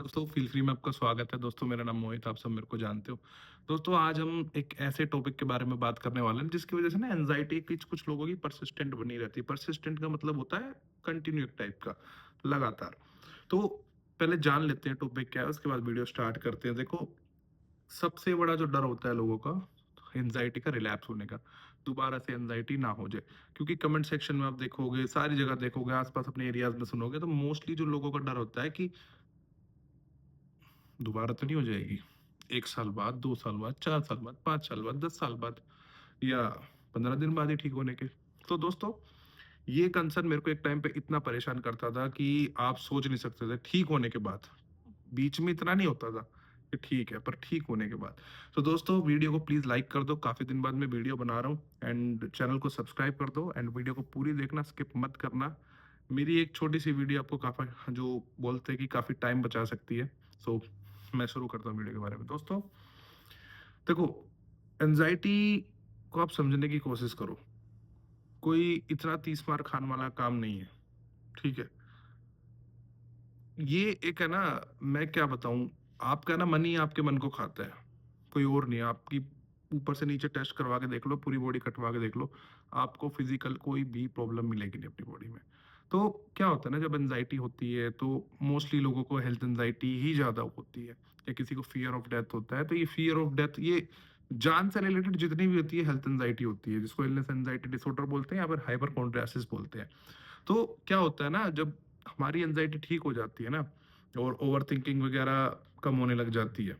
दोस्तों feel free में आपका स्वागत है। दोस्तों मेरा नाम मोहित, आप सब मेरे को जानते हो। दोस्तों आज हम एक ऐसे टॉपिक के बारे में बात करने वाले हैं जिसकी वजह से ना एंजाइटी कुछ लोगों की परसिस्टेंट बनी रहती है। परसिस्टेंट का मतलब होता है कंटिन्यू टाइप का, लगातार। तो पहले जान लेते हैं टॉपिक क्या है, उसके बाद वीडियो स्टार्ट करते हैं। देखो, सबसे बड़ा जो डर होता है लोगों का एंजाइटी का रिलैप्स होने का, दोबारा से एंजाइटी ना हो जाए। क्योंकि कमेंट सेक्शन में आप देखोगे, सारी जगह देखोगे, आसपास अपने एरियाज में सुनोगे, तो मोस्टली जो लोगों का डर होता है कि दोबारा तो नहीं हो जाएगी, 1 साल बाद, 2 साल बाद, 4 साल बाद, 5 साल बाद, 10 साल बाद, या 15 दिन बाद ही ठीक होने के। तो दोस्तों, ये कंसर्न मेरे को एक टाइम पे इतना परेशान करता था कि आप सोच नहीं सकते थे ठीक होने के बाद। बीच में इतना नहीं होता था कि ठीक है, पर ठीक होने के बाद। तो दोस्तों, वीडियो को प्लीज़ लाइक कर दो, काफ़ी दिन बाद मैं वीडियो बना रहा हूँ, एंड चैनल को सब्सक्राइब कर दो, एंड वीडियो को पूरी देखना, स्किप मत करना। मेरी एक छोटी-सी वीडियो आपको काफ़ी, जो बोलते हैं कि काफ़ी टाइम बचा सकती है। सो मैं शुरू करता हूँ वीडियो के बारे में। दोस्तों, देखो, एंग्ज़ायटी को आप समझने की कोशिश करो। कोई इतना 30 मार खाने वाला काम नहीं है, ठीक है? ये एक है ना, मैं क्या बताऊँ, आपका ना मन ही आपके मन को खाता है, कोई और नहीं है। आपकी ऊपर से नीचे टेस्ट करवा के देख लो, पूरी बॉडी कटवा के देख लो, आपको फिज़िकल कोई भी प्रॉब्लम मिलेगी नहीं अपनी बॉडी में। तो क्या होता है ना, जब एंग्ज़ायटी होती है, तो मोस्टली लोगों को हेल्थ एंग्ज़ायटी ही ज़्यादा होती है, या किसी को फ़ियर ऑफ डेथ होता है, तो ये फ़ियर ऑफ डेथ, ये जान से रिलेटेड जितनी भी होती है हेल्थ एंग्ज़ायटी होती है, जिसको इलनेस एंग्ज़ायटी डिसऑर्डर बोलते हैं या फिर हाइपरकॉन्ड्रियासिस बोलते हैं। तो क्या होता है ना, जब हमारी एंजाइटी ठीक हो जाती है ना, और ओवरथिंकिंग वगैरह कम होने लग जाती है,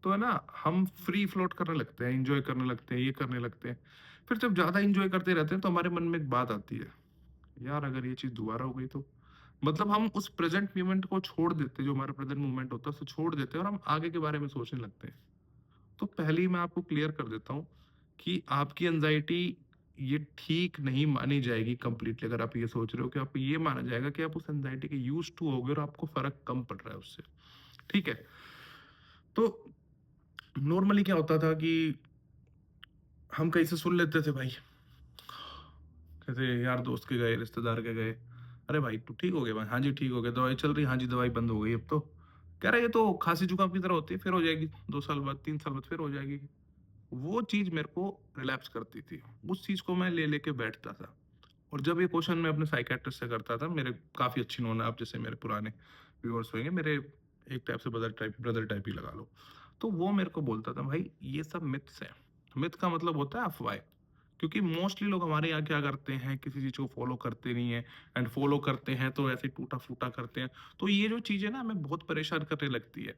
तो है ना, हम फ्री फ्लोट करने लगते हैं, एंजॉय करने लगते हैं, ये करने लगते हैं। फिर जब ज़्यादा एंजॉय करते रहते हैं तो हमारे मन में एक बात आती है, यार अगर ये चीज़ दोबारा हो गई तो? मतलब हम उस प्रेज़ेंट मोमेंट को छोड़ देते हैं, जो हमारा प्रेज़ेंट मोमेंट होता है उसे छोड़ देते हैं और हम आगे के बारे में सोचने लगते हैं। तो पहले ही मैं आपको क्लियर कर देता हूँ कि आपकी एंजाइटी ये ठीक नहीं मानी जाएगी कंप्लीटली। अगर आप ये सोच रहे हो कि आप ये माना जाएगा कि आप उस एंजाइटी के यूज्ड टू हो गए और आपको फ़र्क कम पड़ रहा है उससे, ठीक है? तो नॉर्मली क्या होता था कि हम कहीं से सुन लेते थे भाई, कैसे यार दोस्त के गए, रिश्तेदार के गए, "अरे भाई तू ठीक हो गया भाई?" "हाँ जी, ठीक हो गया।" "दवाई चल रही है?" "हाँ जी, दवाई बंद हो गई अब तो।" "कह रहा है ये तो खाँसी जुकाम की तरह होती है, फिर हो जाएगी 2 साल बाद, 3 साल बाद फिर हो जाएगी।" वो चीज़ मेरे को रिलैप्स करती थी। उस चीज़ को मैं ले लेके बैठता था। और जब ये क्वेश्चन मैं अपने साइकियाट्रिस्ट से करता था, मेरे काफ़ी अच्छी नोन है, आप जैसे मेरे पुराने व्यूअर्स होंगे, मेरे एक टाइप से ब्रदर टाइप ही लगा लो। तो वो मेरे को बोलता था, "भाई ये सब मिथ्स हैं।" मिथ का मतलब होता है अफ़वाहें। क्योंकि मोस्टली लोग हमारे यहाँ क्या करते हैं, किसी चीज़ को फ़ॉलो करते नहीं हैं, एंड फ़ॉलो करते हैं तो ऐसे टूटा-फूटा करते हैं। तो ये जो चीज़ है ना, हमें बहुत परेशान करने लगती है।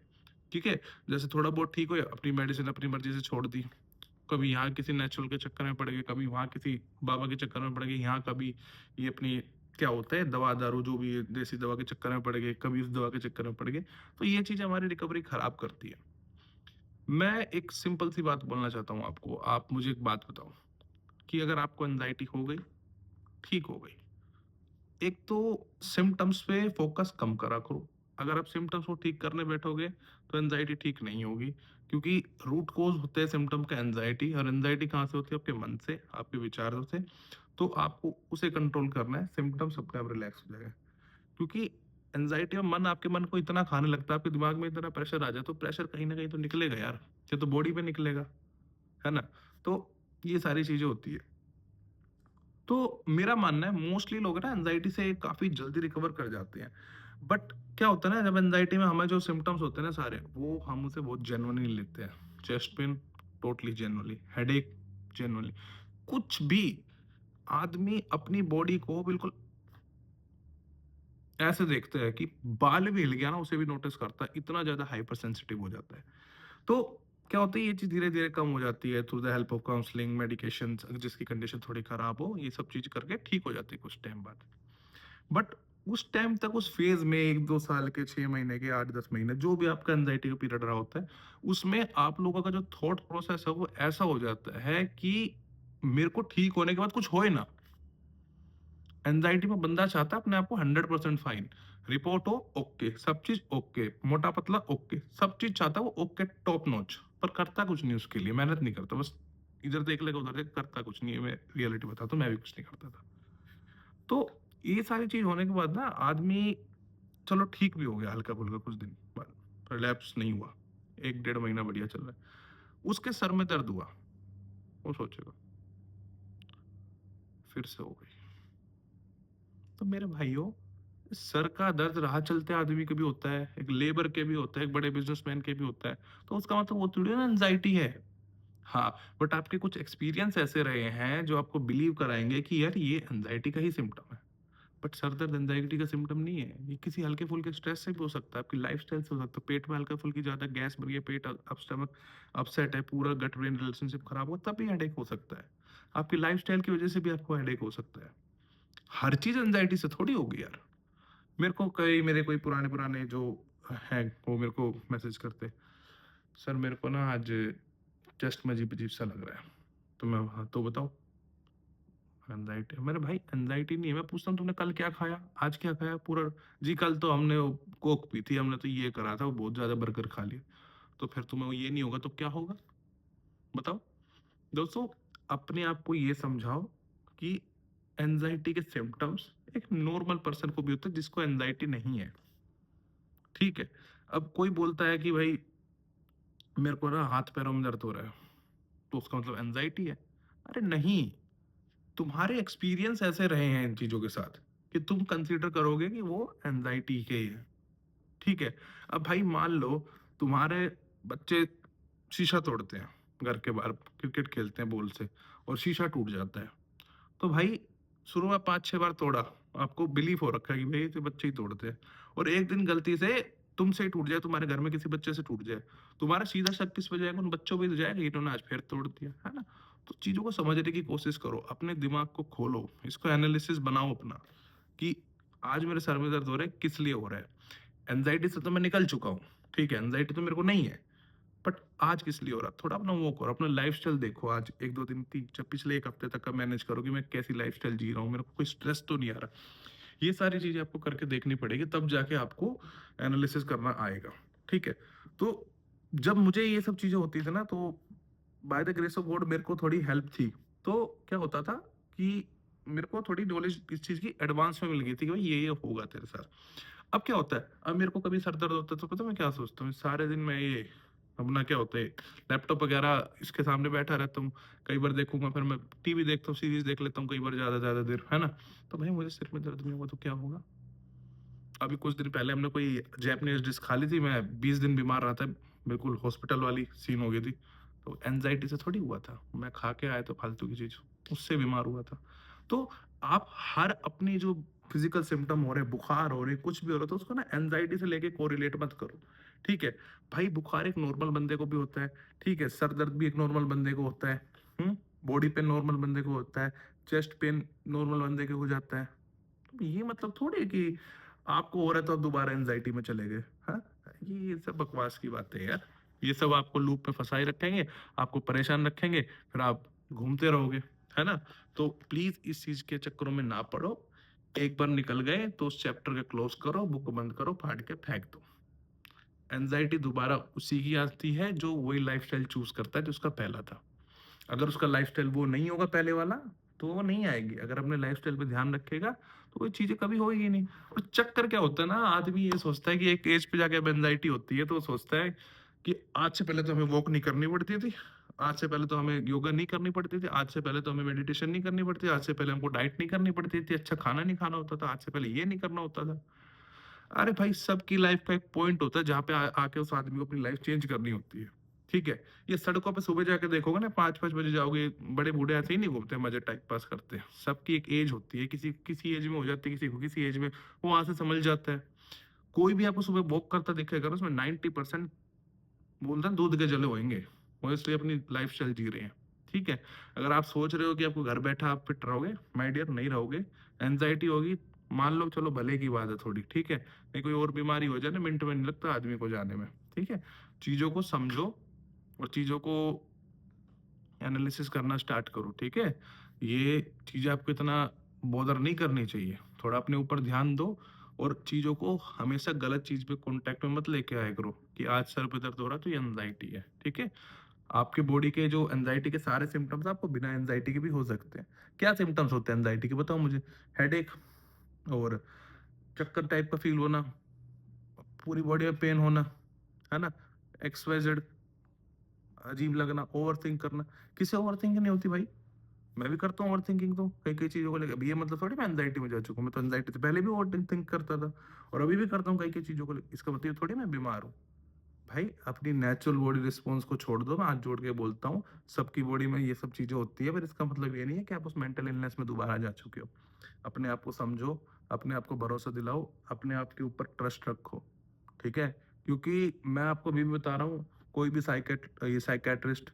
ठीक है? जैसे थोड़ा बहुत ठीक हुए, अपनी मेडिसिन अपनी मर्ज़ी से छोड़ दी। कभी यहाँ किसी नेचुरल के चक्कर में पड़ गए, कभी वहाँ किसी बाबा के चक्कर में पड़ गए, यहाँ कभी ये अपनी क्या होता है दवा-दारू जो भी है, देसी दवा के चक्कर में पड़ गए, कभी उस दवा के चक्कर में पड़ गए। तो ये चीज़ हमारी रिकवरी खराब करती है। मैं एक सिंपल सी बात बोलना चाहता हूँ आपको, आप मुझे एक बात बताओ कि अगर आपको एंग्ज़ायटी हो गई, ठीक हो गई, एक तो सिम्पटम्स पे फोकस कम करा करो। अगर आप सिम्पटम्स को ठीक करने बैठोगे, तो एंग्ज़ायटी ठीक नहीं होगी, क्योंकि रूट कॉज़ होते हैं सिम्पटम का एंग्ज़ायटी, और एंग्ज़ायटी कहाँ से होती है? आपके मन से, आपके विचारों से। तो आपको उसे कंट्रोल करना है, सिम्पटम्स अपने आप रिलैक्स हो जाएगा। क्योंकि एंग्ज़ायटी में मन आपके मन को इतना खाने लगता है, आपके दिमाग में इतना प्रेशर आ जाए, तो प्रेशर कहीं न कहीं तो निकलेगा यार, या तो बॉडी पे निकलेगा, है ना? तो ये सारी चीज़ें होती है। तो मेरा मानना है मोस्टली लोग ना एंजाइटी से काफ़ी जल्दी रिकवर कर जाते हैं। बट क्या होता है ना, जब एंजाइटी में हमें जो सिम्पटम्स होते हैं ना सारे, वो हम उसे बहुत जेन्युइनली लेते हैं। Chest pain totally genuinely, headache genuinely, कुछ भी आदमी अपनी बॉडी को बिल्कुल ऐसे देखता है कि बाल भी हिल गया ना उसे भी नोटिस करता है, इतना ज़्यादा हाइपर सेंसिटिव हो जाता है। तो क्या होता है, ये चीज़ धीरे-धीरे कम हो जाती है through the help of counselling, medications, जिसकी कंडीशन थोड़ी खराब हो, ये सब चीज़ करके ठीक हो जाती है कुछ टाइम बाद। बट उस टाइम तक उस फेज़ में 1-2 साल के, 6 महीने के, 8-10 महीने जो भी आपका एंग्ज़ायटी का पीरियड रहा होता है, उसमें आप लोगों का जो थॉट प्रोसेस है वो ऐसा हो जाता है कि मेरे को ठीक होने के बाद कुछ होए ना। एंग्ज़ायटी में बंदा चाहता है अपने आप को 100% फाइन, रिपोर्ट हो ओके, सब चीज़ ओके, मोटा-पतला ओके, सब चीज़ चाहता है वो ओके टॉप नॉच, पर करता कुछ नहीं उसके लिए, मेहनत नहीं करता, बस इधर देख लेगा, उधर देख, करता कुछ नहीं है। मैं रियलिटी बताता हूँ, मैं भी कुछ नहीं करता था। तो ये सारी चीज़ होने के बाद ना आदमी चलो ठीक भी हो गया हल्का-फुल्का कुछ दिन बाद। रिलैप्स नहीं हुआ। 1 डेढ़ महीना बढ़िया चल रहा है। उसके सर में दर्द हुआ, वो सोचेगा, फिर से हो गई। तो मेरे भाइयों, सर का दर्द राह चलते आदमी के भी होता है, एक लेबर के भी होता है, एक बड़े बिज़नेसमैन के भी होता है। तो उसका मतलब वो थोड़ी ना एंग्ज़ायटी है। हाँ, बट आपके कुछ एक्सपीरियंस ऐसे रहे हैं जो आपको बिलीव कराएँगे कि यार ये एंग्ज़ायटी का ही सिम्पटम है। बट सर दर्द एंग्ज़ायटी का सिम्पटम नहीं है। ये किसी हल्के-फुल्के स्ट्रेस से भी हो सकता है, आपकी लाइफ़स्टाइल से हो सकता है। पेट में हल्का-फुल्की ज़्यादा गैस बन गई है, पेट स्टमक अपसेट है, पूरा गट ब्रेन रिलेशनशिप खराब हुआ, तब भी हेडेक हो सकता है। आपकी लाइफ़स्टाइल की वजह से भी आपको हेडेक हो सकता है। हर चीज़ एंग्ज़ायटी से थोड़ी होगी यार। मेरे कोई पुराने-पुराने जो हैं, वो मेरे को मैसेज करते, "सर मेरे को ना आज चेस्ट में अजीब-अजीब सा लग रहा है।" तो मैं, "हाँ, तो बताओ?" एंग्ज़ायटी। मेरे भाई एंग्ज़ायटी नहीं है, मैं पूछता हूँ तुमने कल क्या खाया? आज क्या खाया? पूरा, जी कल तो हमने वो कोक पी थी, हमने तो ये करा था, वो बहुत ज़्यादा बर्गर खा लिया। तो फिर तुम्हें वो ये नहीं होगा तो क्या होगा? बताओ। दोस्तों, अपने आप को ये समझाओ कि एंग्ज़ायटी के सिम्पटम्स एक नॉर्मल पर्सन को भी होते हैं जिसको एंग्ज़ायटी नहीं है, ठीक है? अब कोई बोलता है कि भाई मेरे को ना हाथ-पैरों में दर्द हो रहा है, तो उसका मतलब एंग्ज़ायटी है। अरे नहीं, तुम्हारे एक्सपीरियंस ऐसे रहे हैं इन चीज़ों के साथ कि तुम कंसीडर करोगे कि वो एंग्ज़ायटी के ही है, ठीक है? अब भाई मान लो तुम्हारे बच्चे शीशा तोड़ते हैं, घर के बाहर क्रिकेट खेलते हैं बॉल से और शीशा टूट जाता है। तो भाई शुरू में 5-6 बार तोड़ा, आपको बिलीव हो रखा है कि भाई ये तो बच्चे ही तोड़ते हैं, और एक दिन गलती से तुमसे ही टूट जाए, तुम्हारे घर में किसी बच्चे से टूट जाए, तुम्हारा सीधा शक किस पे जाएगा? उन बच्चों पे तो जाएगा, इन्होंने आज फिर तोड़ दिया, है ना? तो चीज़ों को समझने की कोशिश करो, अपने दिमाग को खोलो, इसको एनालिसिस बनाओ अपना कि आज मेरे सर में दर्द हो रहा है, किस लिए हो रहा है? एंग्ज़ायटी से तो मैं निकल चुका हूँ, ठीक है? एंग्ज़ायटी तो मेरे को नहीं है। बट आज किस लिए हो रहा है? थोड़ा अपना वो करो, अपना लाइफ़स्टाइल देखो, आज 1, 2 दिन, 3 च पिछले 1 हफ्ते तक का मैनेज करो कि मैं कैसी लाइफ़स्टाइल जी रहा हूँ, मेरे को कोई स्ट्रेस तो नहीं आ रहा। ये सारी चीज़ें आपको करके देखनी पड़ेगी, तब जाके आपको एनालिसिस करना आएगा, ठीक है? तो जब मुझे ये सब चीज़ें होती थी ना, तो by the grace of God मेरे को थोड़ी हेल्प थी। तो क्या होता था कि मेरे को थोड़ी नॉलेज इस चीज़ की एडवांस में मिल गई थी कि भाई ये होगा तेरे साथ। अब क्या होता है, अब मेरे को कभी सर दर्द होता है तो पता है मैं क्या सोचता हूँ, सारे दिन मैं ये अपना क्या होता है, लैपटॉप वगैरह इसके सामने बैठा रहता हूँ, कई बार देखूंगा, फिर मैं टीवी देखता हूँ, सीरीज देख लेता हूँ कई बार ज्यादा ज्यादा देर, है ना? तो भाई मुझे सिर में दर्द नहीं होगा तो क्या होगा? अभी कुछ दिन पहले हमने कोई जैपनीज डिश खा ली थी, मैं 20 दिन बीमार रहा था, बिल्कुल हॉस्पिटल वाली सीन हो गई थी। तो एनजाइटी से थोड़ी हुआ था, मैं खा के आया तो फालतू की चीज, उससे बीमार हुआ था। तो आप हर अपनी जो फिजिकल सिम्टम हो रहे हैं, बुखार हो रही है, कुछ भी हो रहा है, तो उसको ना एंजाइटी से लेके कोरिलेट मत करो, ठीक है? भाई बुखार एक नॉर्मल बंदे को भी होता है, ठीक है? सर दर्द भी एक नॉर्मल बंदे को होता है, बॉडी पेन नॉर्मल बंदे को होता है, चेस्ट पेन नॉर्मल बंदे को हो जाता है। तो ये मतलब थोड़ी है कि आपको हो रहा है तो आप दोबारा एंजाइटी में चले गए, हाँ? ये सब बकवास की बातें हैं यार। ये सब आपको लूप में फंसाए रखेंगे, आपको परेशान रखेंगे, फिर आप घूमते रहोगे, है ना? तो प्लीज इस चीज के चक्करों में ना पड़ो। एक बार निकल गए तो उस चैप्टर के क्लोज करो, बुक बंद करो, फाड़ के फेंक दो। एंजाइटी दोबारा उसी की आती है जो वही लाइफस्टाइल चूज करता है जो उसका पहला था। अगर उसका लाइफस्टाइल वो नहीं होगा पहले वाला, तो वो नहीं आएगी। अगर अपने लाइफस्टाइल पे ध्यान रखेगा, तो वो चीज़ें कभी होएगी ही नहीं। और चक्कर क्या होता है ना, आदमी ये सोचता है कि एक एज पे जाके अब एंग्ज़ायटी होती है, तो वो सोचता है कि आज से पहले तो हमें वॉक नहीं करनी पड़ती थी, आज से पहले तो हमें योगा नहीं करनी पड़ती थी, आज से पहले तो हमें मेडिटेशन नहीं करनी पड़ती, आज से पहले हमको डाइट नहीं करनी पड़ती थी, अच्छा खाना नहीं खाना होता था, आज से पहले ये नहीं करना होता था। अरे भाई, सबकी लाइफ का एक पॉइंट होता है जहाँ पे आके उस आदमी को अपनी लाइफ चेंज करनी होती है, ठीक है? ये सड़कों पे सुबह जाके देखोगे ना, 5-5 बजे जाओगे, बड़े बूढ़े ऐसे ही नहीं घूमते मजे टाइम पास करते हैं। सबकी एक एज होती है, किसी किसी एज में हो जाती है, किसी को किसी एज में, वो वहां से संभल जाता है। कोई भी आपको सुबह वॉक करता दिखेगा ना, उसमें 90% बोलते हैं दूध के जले होंगे, वो इसलिए अपनी लाइफ स्टाइल जी रहे हैं, ठीक है? अगर आप सोच रहे हो कि आपको घर बैठा आप फिट रहोगे, माय डियर नहीं रहोगे। एंजाइटी होगी, मान लो चलो भले की बात है थोड़ी, ठीक है? नहीं कोई और बीमारी हो जाए ना, मिनट में नहीं लगता आदमी को जाने में, ठीक है? चीजों को समझो और चीजों को एनालिसिस करना स्टार्ट करो, ठीक है? ये चीजें आपको इतना बॉदर नहीं करनी चाहिए, थोड़ा अपने ऊपर ध्यान दो, और चीजों को हमेशा गलत चीज पे कांटेक्ट में मत लेके आया करो कि आज सर पे दर्द हो रहा है तो ये एंजाइटी है, ठीक है? आपके बॉडी के जो एंजाइटी के सारे सिम्टम्स आपको बिना एंजाइटी के भी हो सकते हैं। क्या सिम्टम्स होते हैं एंजाइटी के, बताओ मुझे? हेडेक, और चक्कर टाइप का फील होना, पूरी बॉडी में पेन होना, है ना? एक्स वाई जेड अजीब लगना, ओवरथिंक करना, किसी ओवरथिंकिंग नहीं होती भाई। मैं भी करता हूँ ओवरथिंकिंग तो कई-कई चीज़ों को लेके। अब ये मतलब थोड़ी मैं एंग्ज़ायटी में जा चुका हूँ, मैं तो एंग्ज़ायटी से पहले भी ओवरथिंक करता था और अभी भी करता हूँ कई-कई चीज़ों को लेके। इसका मतलब ये थोड़ी मैं बीमार हूँ। भाई अपनी नेचुरल बॉडी रिस्पॉन्स को छोड़ दो, मैं हाथ जोड़ के बोलता हूँ, सबकी बॉडी में ये सब चीज़ें होती है, पर इसका मतलब ये नहीं है कि आप उस मेंटल इलनेस में दोबारा जा चुके हो। अपने आप को समझो, अपने आप को भरोसा दिलाओ, अपने आप के ऊपर ट्रस्ट रखो, ठीक है? क्योंकि मैं आपको अभी भी बता रहा हूँ, कोई भी साइकियाट्रिस्ट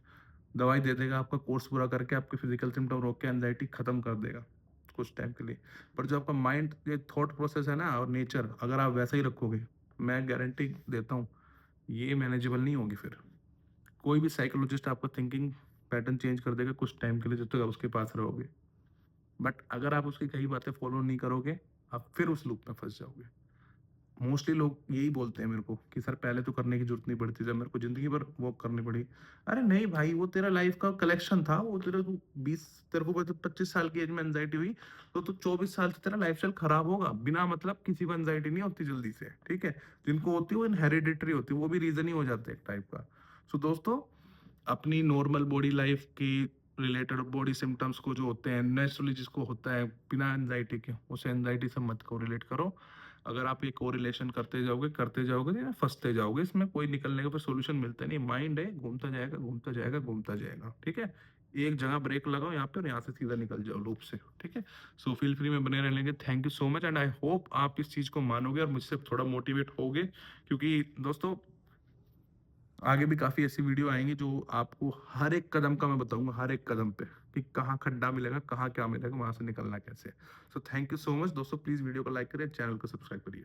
दवाई दे देगा, आपका कोर्स पूरा करके आपके फिजिकल सिम्पटम रोक के एंग्जायटी खत्म कर देगा, कुछ टाइम के लिए। पर जो आपका माइंड, ये थॉट प्रोसेस है ना और नेचर, अगर आप वैसा ही रखोगे, मैं गारंटी देता हूँ, ये मैनेजेबल नहीं होगी फिर। कोई भी साइकोलॉजिस्ट आपका थिंकिंग पैटर्न चेंज कर देगा कुछ टाइम के लिए जब तक आप उसके पास रहोगे। बट अगर आप उसकी कई बातें फॉलो नहीं करोगे, आप फिर उस लूप में फँस जाओगे। मोस्टली लोग यही बोलते हैं मेरे को कि सर पहले तो करने की ज़रूरत नहीं पड़ती, जब मेरे को ज़िंदगी भर वो करनी पड़ी। अरे नहीं भाई, वो तेरा लाइफ़ का कलेक्शन था, वो तेरा तू 20 तेरे को जब 25 साल की एज में एंग्ज़ायटी हुई, तो तू 24 साल से तेरा लाइफ़स्टाइल खराब होगा। बिना मतलब किसी को एंग्ज़ायटी नहीं होती जल्दी से, ठीक है? जिनको होती है वो हेरेडिटरी होती है, वो भी रीज़न ही हो जाता है एक टाइप का। सो दोस्तों, अपनी नॉर्मल बॉडी लाइफ़ की रिलेटेड बॉडी सिम्पटम्स को जो होते हैं, नेचुरली जिसको होता है बिना एंग्ज़ायटी के, उसे एंग्ज़ायटी से मत कोरिलेट करो। अगर आप ये कोरिलेशन करते जाओगे तो ना फँसते जाओगे, इसमें कोई निकलने का फिर सॉल्यूशन मिलता नहीं। माइंड है, घूमता जाएगा, घूमता जाएगा, घूमता जाएगा, ठीक है? एक जगह ब्रेक लगाओ यहाँ पे और यहाँ से सीधा निकल जाओ लूप से, ठीक है? सो फील फ्री में बने रहने thank you so much and I hope आप इस चीज़ को मानोगे और मुझसे थोड़ा मोटिवेट होगे, क्योंकि दोस्तों आगे भी काफ़ी ऐसी वीडियो आएँगी जो आपको हर एक कदम का मैं बताऊँगा, हर एक कदम पे कि कहाँ खड्डा मिलेगा, कहाँ क्या मिलेगा, वहाँ से निकलना कैसे है। So thank you so much दोस्तों, प्लीज़ वीडियो को लाइक करिए, चैनल को सब्सक्राइब करिए।